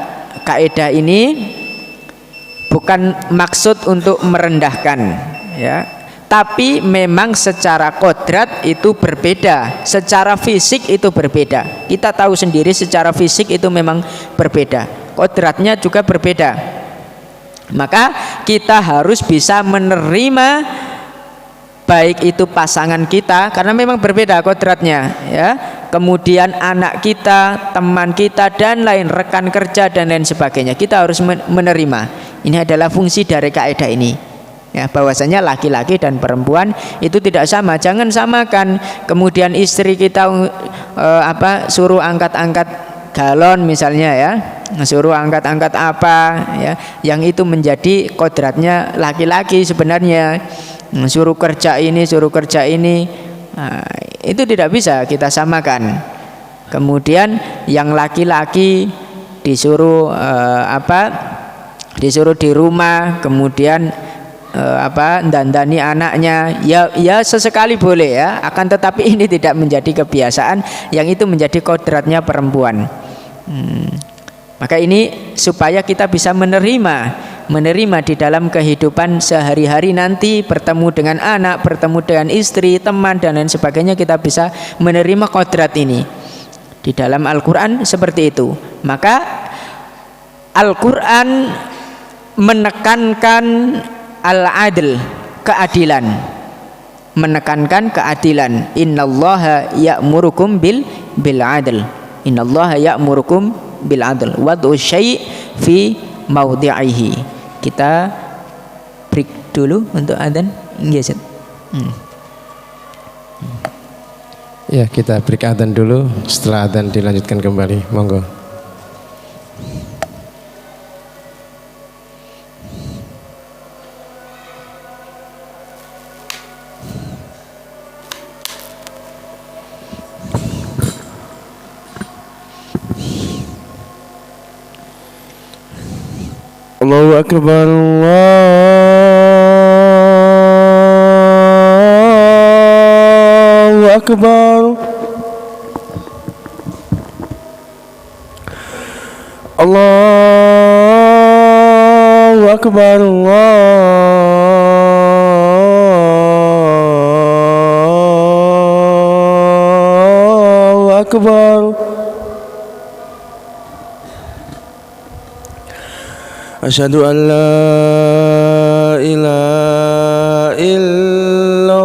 kaidah ini bukan maksud untuk merendahkan, ya, Tapi memang secara kodrat itu berbeda, secara fisik itu berbeda. Kita tahu sendiri secara fisik itu memang berbeda, kodratnya juga berbeda. Maka kita harus bisa menerima baik itu pasangan kita karena memang berbeda kodratnya, ya. Kemudian anak kita, teman kita dan lain, rekan kerja dan lain sebagainya. Kita harus menerima. Ini adalah fungsi dari kaidah ini. Ya, bahwasanya laki-laki dan perempuan itu tidak sama, jangan samakan. Kemudian istri kita suruh angkat-angkat galon misalnya, ya, suruh angkat-angkat apa, ya, yang itu menjadi kodratnya laki-laki sebenarnya. Suruh kerja ini, suruh kerja ini, nah, itu tidak bisa kita samakan. Kemudian yang laki-laki disuruh disuruh di rumah, kemudian dandani anaknya, ya sesekali boleh, ya, akan tetapi ini tidak menjadi kebiasaan, yang itu menjadi kodratnya perempuan. Maka ini supaya kita bisa menerima di dalam kehidupan sehari-hari nanti, bertemu dengan anak, bertemu dengan istri, teman dan lain sebagainya, kita bisa menerima kodrat ini. Di dalam Al-Quran seperti itu. Maka Al-Quran menekankan al-adl, keadilan, menekankan keadilan. Innallaha ya'murukum bil adl. Innallaha ya'murukum bil adl. Wad'u syai' fi maudhi'ihi. Kita break dulu untuk adzan. Yes. Ya, kita break adzan dulu. Setelah adzan dilanjutkan kembali. Monggo. Allahu Akbar, Allahu Akbar, Allahu Akbar, Allahu Akbar. Asyhadu an la ilaha illallah.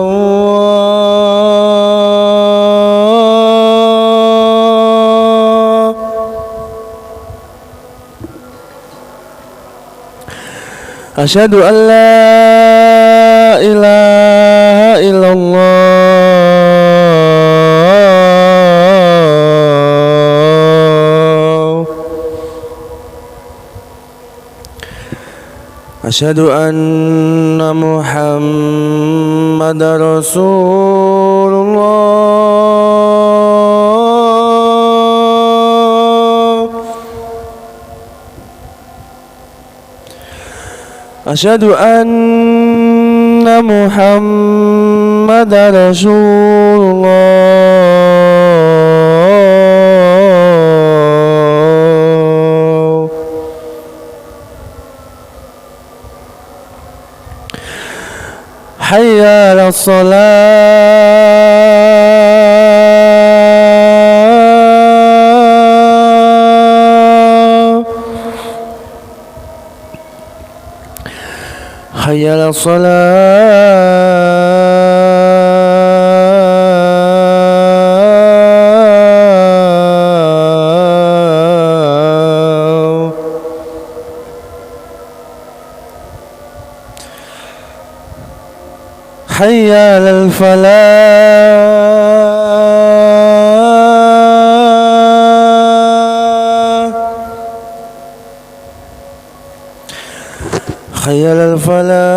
Asyhadu an la ilaha illallah. Asyhadu anna Muhammadar Rasulullah. Asyhadu anna Muhammadar Rasulullah. Hayya 'alas shalah. Hayya 'alas salah. Hayya 'alal falah. Hayya 'alal falah.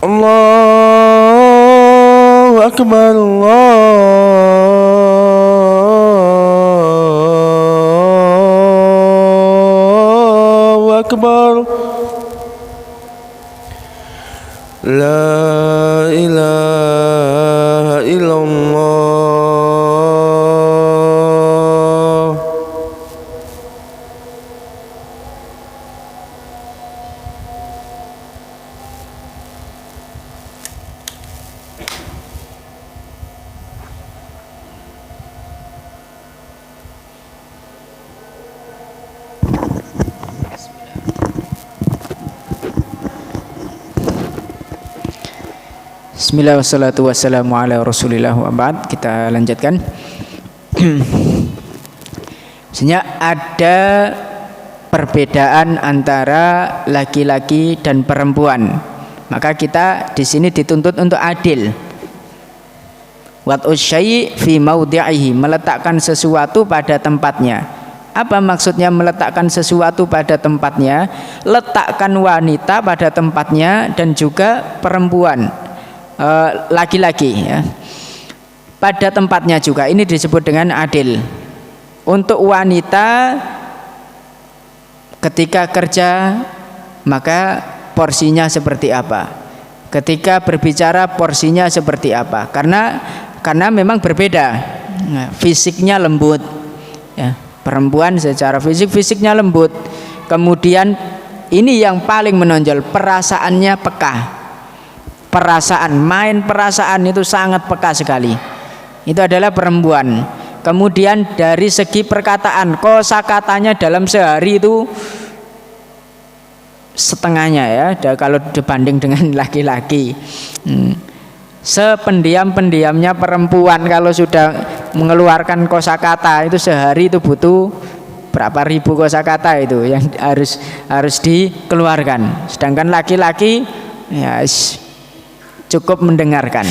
Allahu Akbar, Allahu Akbar. La ilaha illallah. Bismillah wassalatu wassalamu ala rasulillah wa ba'd. Kita lanjutkan. Sebenarnya ada perbedaan antara laki-laki dan perempuan. Maka kita di sini dituntut untuk adil. Wad'us syai' fi maudhi'ihi, meletakkan sesuatu pada tempatnya. Apa maksudnya meletakkan sesuatu pada tempatnya? Letakkan wanita pada tempatnya dan juga perempuan, laki-laki ya, pada tempatnya juga. Ini disebut dengan adil. Untuk wanita ketika kerja maka porsinya seperti apa, ketika berbicara porsinya seperti apa, karena memang berbeda. Nah, fisiknya lembut ya, perempuan secara fisiknya lembut. Kemudian ini yang paling menonjol, perasaannya peka. Main perasaan itu sangat peka sekali. Itu adalah perempuan. Kemudian dari segi perkataan, kosakatanya dalam sehari itu setengahnya ya, kalau dibanding dengan laki-laki. Sependiam-pendiamnya perempuan, kalau sudah mengeluarkan kosakata itu sehari itu butuh berapa ribu kosakata itu yang harus dikeluarkan. Sedangkan laki-laki ya cukup mendengarkan.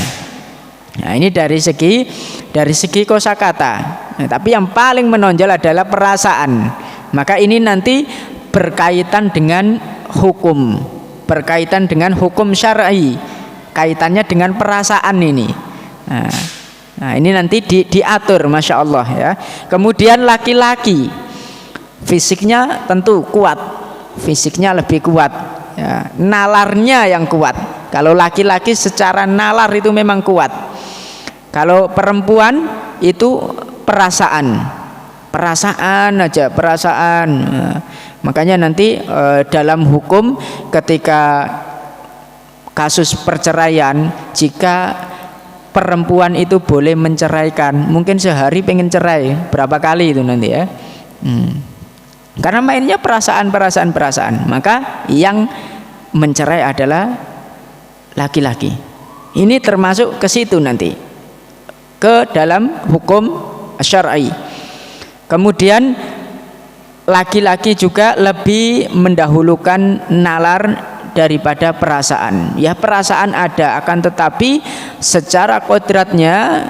Nah, ini dari segi kosakata. Nah, tapi yang paling menonjol adalah perasaan. Maka ini nanti berkaitan dengan hukum, berkaitan dengan hukum syar'i, kaitannya dengan perasaan ini. Nah, ini nanti diatur, masya Allah ya. Kemudian laki-laki fisiknya tentu kuat, fisiknya lebih kuat ya, nalarnya yang kuat. Kalau laki-laki secara nalar itu memang kuat. Kalau perempuan itu perasaan aja, perasaan. Nah, makanya nanti dalam hukum ketika kasus perceraian, jika perempuan itu boleh menceraikan, mungkin sehari pengen cerai berapa kali itu nanti ya. Karena mainnya perasaan, maka yang mencerai adalah laki-laki. Ini termasuk ke situ nanti, ke dalam hukum syar'i. Kemudian laki-laki juga lebih mendahulukan nalar daripada perasaan. Ya, perasaan ada, akan tetapi secara kodratnya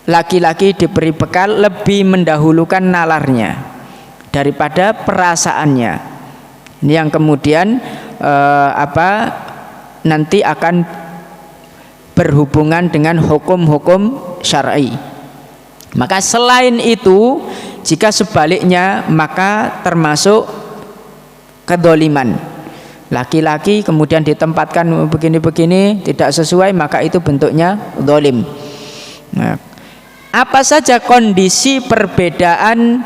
laki-laki diberi bekal lebih mendahulukan nalarnya daripada perasaannya. Ini yang kemudian nanti akan berhubungan dengan hukum-hukum syar'i. Maka selain itu, jika sebaliknya, maka termasuk kedoliman. Laki-laki kemudian ditempatkan begini-begini tidak sesuai, maka itu bentuknya dolim. Nah, apa saja kondisi perbedaan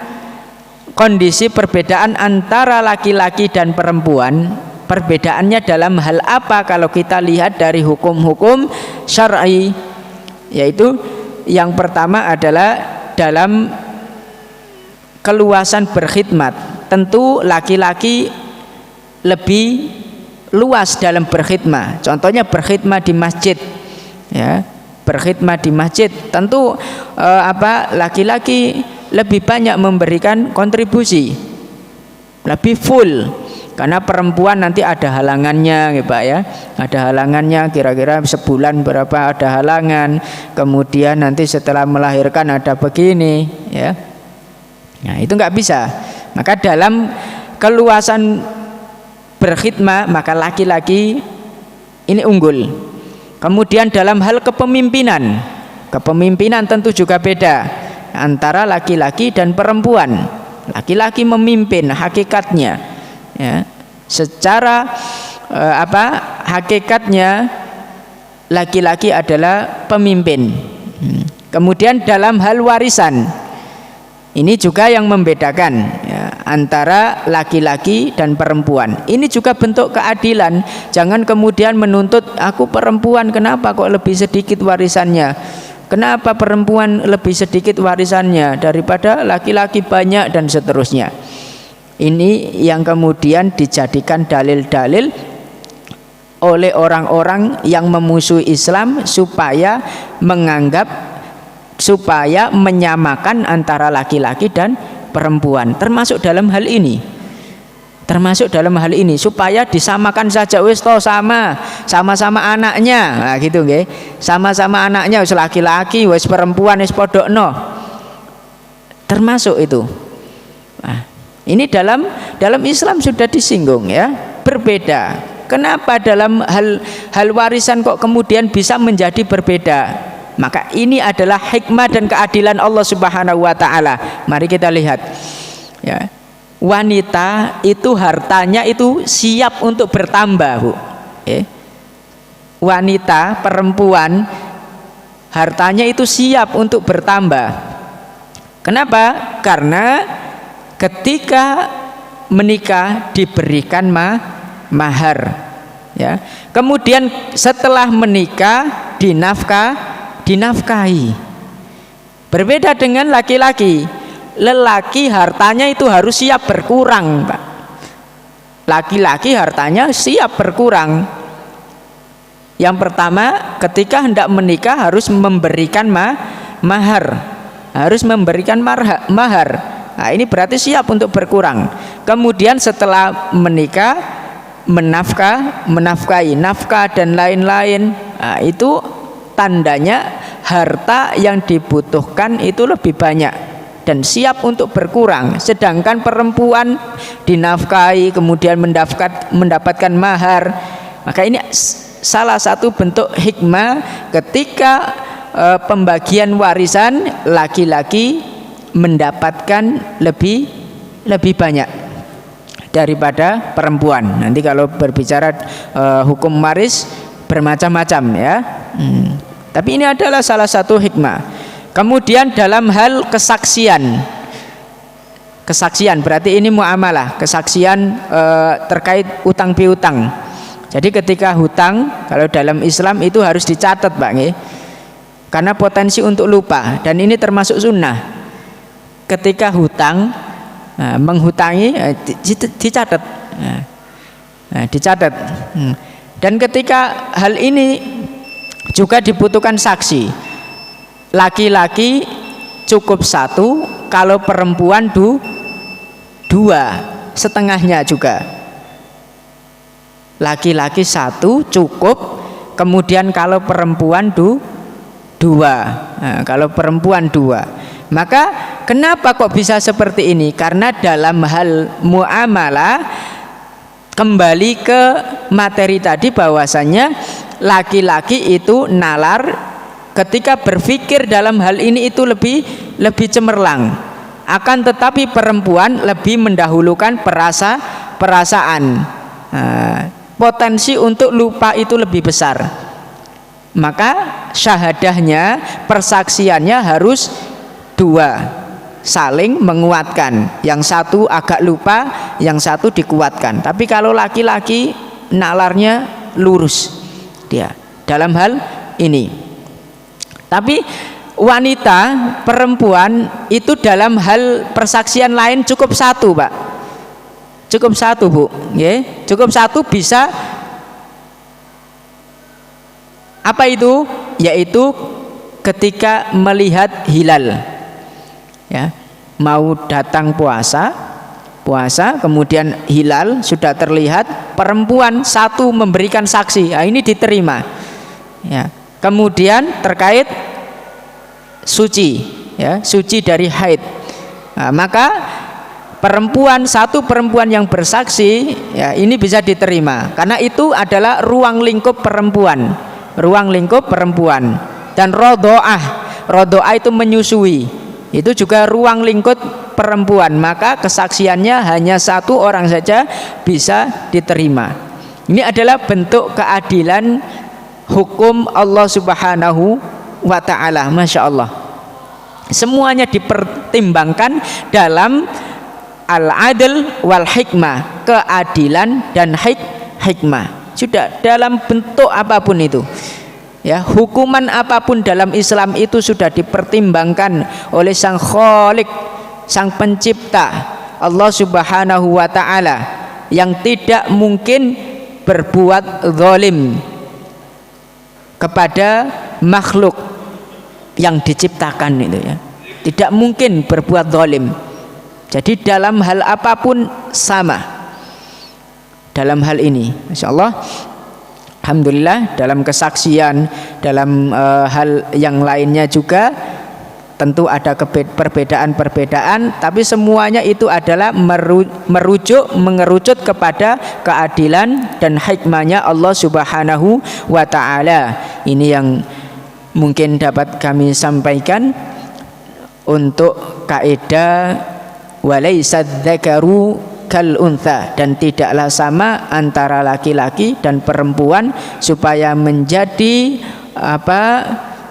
antara laki-laki dan perempuan? Perbedaannya dalam hal apa kalau kita lihat dari hukum-hukum syar'i? Yaitu yang pertama adalah dalam keluasan berkhidmat. Tentu laki-laki lebih luas dalam berkhidmat. Contohnya berkhidmat di masjid ya, berkhidmat di masjid. Tentu laki-laki lebih banyak memberikan kontribusi, lebih full. Karena perempuan nanti ada halangannya ya Pak ya, ada halangannya, kira-kira sebulan berapa ada halangan, kemudian nanti setelah melahirkan ada begini ya. Nah itu nggak bisa. Maka dalam keluasan berkhidmat maka laki-laki ini unggul. Kemudian dalam hal kepemimpinan tentu juga beda antara laki-laki dan perempuan. Laki-laki memimpin hakikatnya ya, secara hakikatnya laki-laki adalah pemimpin Kemudian dalam hal warisan, ini juga yang membedakan ya, antara laki-laki dan perempuan. Ini juga bentuk keadilan. Jangan kemudian menuntut, aku perempuan kenapa kok lebih sedikit warisannya, kenapa perempuan lebih sedikit warisannya daripada laki-laki banyak, dan seterusnya. Ini yang kemudian dijadikan dalil-dalil oleh orang-orang yang memusuhi Islam supaya menyamakan antara laki-laki dan perempuan, termasuk dalam hal ini supaya disamakan saja, wis to sama-sama anaknya, nah gitu nggih, sama-sama anaknya, wis laki-laki wis perempuan wis podokno, termasuk itu. Nah, ini dalam Islam sudah disinggung ya, berbeda. Kenapa dalam hal warisan kok kemudian bisa menjadi berbeda? Maka ini adalah hikmah dan keadilan Allah Subhanahu wa taala. Mari kita lihat. Ya. Wanita itu hartanya itu siap untuk bertambah, Bu. Wanita, perempuan hartanya itu siap untuk bertambah. Kenapa? Karena ketika menikah diberikan mahar, ya. Kemudian setelah menikah dinafkahi. Berbeda dengan laki-laki. Lelaki hartanya itu harus siap berkurang, Pak. Laki-laki hartanya siap berkurang. Yang pertama, ketika hendak menikah harus memberikan mahar. Harus memberikan mahar. Nah, ini berarti siap untuk berkurang. Kemudian setelah menikah menafkahi, nafkah dan lain-lain. Nah, itu tandanya harta yang dibutuhkan itu lebih banyak dan siap untuk berkurang. Sedangkan perempuan dinafkahi kemudian mendapatkan mahar. Maka ini salah satu bentuk hikmah ketika pembagian warisan, laki-laki mendapatkan lebih banyak daripada perempuan. Nanti kalau berbicara hukum waris bermacam-macam ya. Tapi ini adalah salah satu hikmah. Kemudian dalam hal kesaksian berarti ini muamalah, kesaksian terkait utang piutang. Jadi ketika hutang, kalau dalam Islam itu harus dicatat, Pak nggih. Karena potensi untuk lupa, dan ini termasuk sunnah. Ketika hutang, menghutangi, dicatat. Dicatat. Dan ketika hal ini juga dibutuhkan saksi. Laki-laki cukup 1, kalau perempuan 2, setengahnya juga. Laki-laki 1 cukup, kemudian kalau perempuan 2. Kalau perempuan 2. Maka kenapa kok bisa seperti ini? Karena dalam hal muamalah, kembali ke materi tadi bahwasanya laki-laki itu nalar ketika berpikir dalam hal ini itu lebih cemerlang. Akan tetapi perempuan lebih mendahulukan perasaan. Potensi untuk lupa itu lebih besar. Maka syahadahnya, persaksiannya harus 2, saling menguatkan. Yang satu agak lupa, yang satu dikuatkan. Tapi kalau laki-laki nalarnya lurus dia dalam hal ini. Tapi wanita, perempuan itu dalam hal persaksian lain cukup 1, Pak. Cukup 1, Bu. Nggih, cukup 1 bisa. Apa itu? Yaitu ketika melihat hilal. Ya, mau datang puasa, kemudian hilal sudah terlihat, perempuan 1 memberikan saksi. Nah, ini diterima. Ya. Kemudian terkait suci, ya, suci dari haid. Nah, maka perempuan 1 perempuan yang bersaksi, ya, ini bisa diterima karena itu adalah ruang lingkup perempuan, dan rodoah itu menyusui, itu juga ruang lingkup perempuan. Maka kesaksiannya hanya 1 orang saja bisa diterima. Ini adalah bentuk keadilan hukum Allah Subhanahu wa ta'ala. Masya Allah, semuanya dipertimbangkan dalam al-adl wal hikmah, keadilan dan hikmah. Sudah dalam bentuk apapun itu, ya, hukuman apapun dalam Islam itu sudah dipertimbangkan oleh Sang Khalik, Sang Pencipta, Allah Subhanahu wa ta'ala, yang tidak mungkin berbuat zalim kepada makhluk yang diciptakan itu, ya. Tidak mungkin berbuat zalim. Jadi dalam hal apapun sama dalam hal ini. Masya Allah, alhamdulillah, dalam kesaksian, dalam hal yang lainnya juga tentu ada perbedaan-perbedaan, tapi semuanya itu adalah mengerucut kepada keadilan dan hikmahnya Allah Subhanahu wa ta'ala. Ini yang mungkin dapat kami sampaikan untuk kaidah walaisa dzakaru kal untha, dan tidaklah sama antara laki-laki dan perempuan, supaya menjadi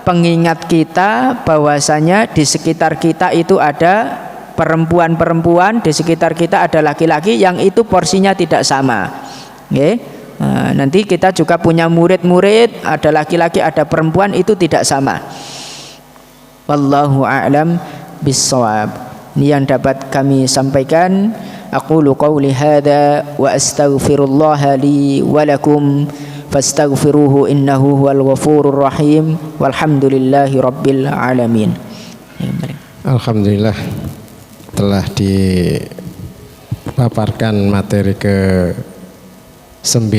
pengingat kita bahwasanya di sekitar kita itu ada perempuan-perempuan, di sekitar kita ada laki-laki yang itu porsinya tidak sama. Okay? Nah, nanti kita juga punya murid-murid, ada laki-laki ada perempuan, itu tidak sama. Wallahu a'lam bissawab. Ini yang dapat kami sampaikan. Aqulu qawli hadza wa astaghfirullaha li wa lakum fastaghfiruhu innahu huwal ghafurur rahim walhamdulillahi rabbil alamin. Alhamdulillah, telah dipaparkan materi ke-9,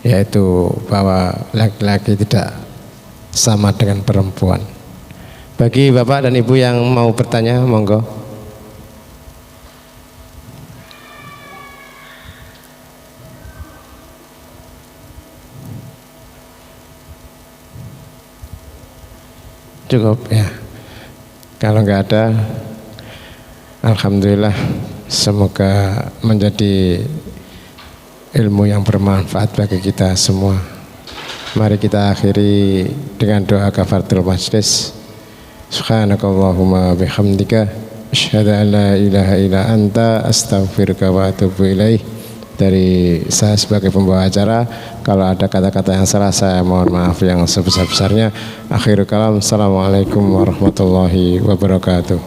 yaitu bahwa laki-laki tidak sama dengan perempuan. Bagi Bapak dan Ibu yang mau bertanya, monggo. Cukup ya. Kalau nggak ada, alhamdulillah, semoga menjadi ilmu yang bermanfaat bagi kita semua. Mari kita akhiri dengan doa kafaratul majlis. Subhanakallahumma bihamdika asyhadu an la ilaha illa anta astaghfiruka wa atubu ilaih. Dari saya sebagai pembawa acara, kalau ada kata-kata yang salah saya mohon maaf yang sebesar-besarnya. Akhirul kalam, assalamualaikum warahmatullahi wabarakatuh.